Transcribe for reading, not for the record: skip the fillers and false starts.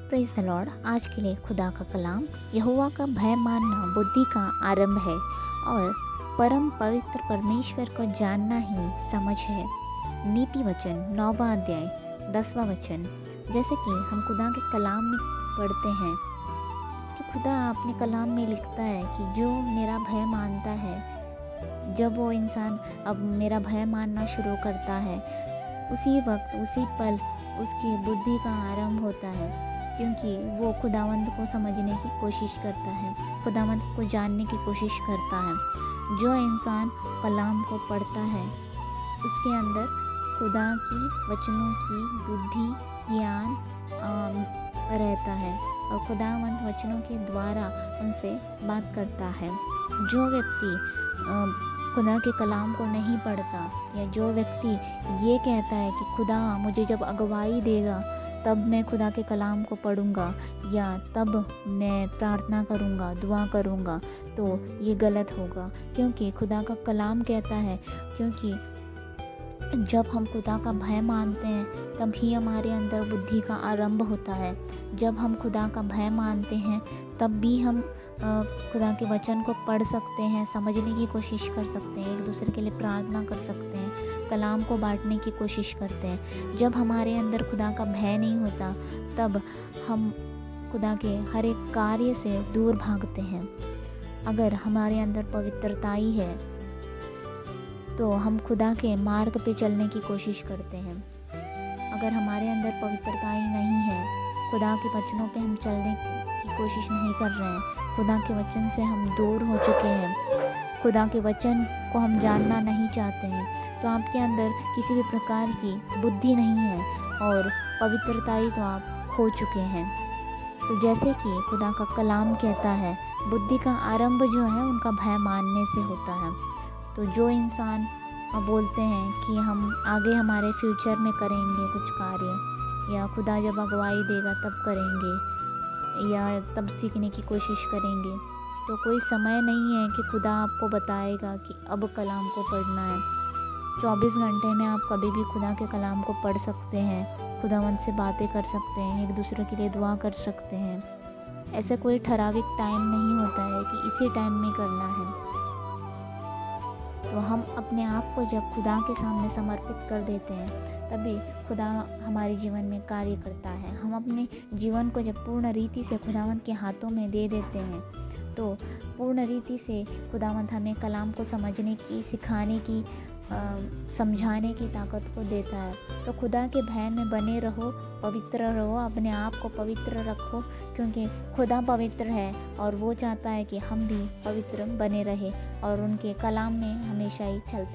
Praise the Lord. आज के लिए खुदा का कलाम, यहोवा का भय मानना बुद्धि का आरंभ है और परम पवित्र परमेश्वर को जानना ही समझ है। नीति वचन 9वां अध्याय 10वां वचन। जैसे कि हम खुदा के कलाम में पढ़ते हैं कि खुदा अपने कलाम में लिखता है कि जो मेरा भय मानता है, जब वो इंसान अब मेरा भय मानना शुरू करता है, उसी वक्त उसी पल उसकी बुद्धि का आरंभ होता है, क्योंकि वो खुदावंद को समझने की कोशिश करता है, खुदावंद को जानने की कोशिश करता है। जो इंसान कलाम को पढ़ता है उसके अंदर खुदा की वचनों की बुद्धि ज्ञान रहता है और खुदावंद वचनों के द्वारा उनसे बात करता है। जो व्यक्ति खुदा के कलाम को नहीं पढ़ता या जो व्यक्ति ये कहता है कि खुदा मुझे जब अगुवाई देगा तब मैं खुदा के कलाम को पढ़ूंगा या तब मैं प्रार्थना करूंगा, दुआ करूंगा, तो ये गलत होगा। क्योंकि खुदा का कलाम कहता है, क्योंकि जब हम खुदा का भय मानते हैं तब ही हमारे अंदर बुद्धि का आरंभ होता है। जब हम खुदा का भय मानते हैं तब भी हम खुदा के वचन को पढ़ सकते हैं, समझने की कोशिश कर सकते हैं, एक दूसरे के लिए प्रार्थना कर सकते हैं, कलाम को बांटने की कोशिश करते हैं। जब हमारे अंदर खुदा का भय नहीं होता तब हम खुदा के हर एक कार्य से दूर भागते हैं। अगर हमारे अंदर पवित्रता ही है तो हम खुदा के मार्ग पे चलने की कोशिश करते हैं। अगर हमारे अंदर पवित्रता ही नहीं है, खुदा के वचनों पे हम चलने की कोशिश नहीं कर रहे हैं, खुदा के वचन से हम दूर हो चुके हैं, खुदा के वचन को हम जानना नहीं चाहते हैं, तो आपके अंदर किसी भी प्रकार की बुद्धि नहीं है और पवित्रता ही तो आप खो चुके हैं। तो जैसे कि खुदा का कलाम कहता है, बुद्धि का आरंभ जो है उनका भय मानने से होता है। तो जो इंसान बोलते हैं कि हम आगे हमारे फ्यूचर में करेंगे कुछ कार्य, या खुदा जब अगुवाई देगा तब करेंगे, या तब सीखने की कोशिश करेंगे, तो कोई समय नहीं है कि खुदा आपको बताएगा कि अब कलाम को पढ़ना है। 24 घंटे में आप कभी भी खुदा के कलाम को पढ़ सकते हैं, खुदावंद से बातें कर सकते हैं, एक दूसरे के लिए दुआ कर सकते हैं। ऐसा कोई ठराविक टाइम नहीं होता है कि इसी टाइम में करना है। तो हम अपने आप को जब खुदा के सामने समर्पित कर देते हैं तभी खुदा हमारे जीवन में कार्य करता है। हम अपने जीवन को जब पूर्ण रीति से खुदावंद के हाथों में दे देते हैं तो पूर्ण रीति से खुदावंद हमें कलाम को समझने की, सिखाने की, समझाने की ताकत को देता है। तो खुदा के भय में बने रहो, पवित्र रहो, अपने आप को पवित्र रखो, क्योंकि खुदा पवित्र है और वो चाहता है कि हम भी पवित्र बने रहे और उनके कलाम में हमेशा ही चलते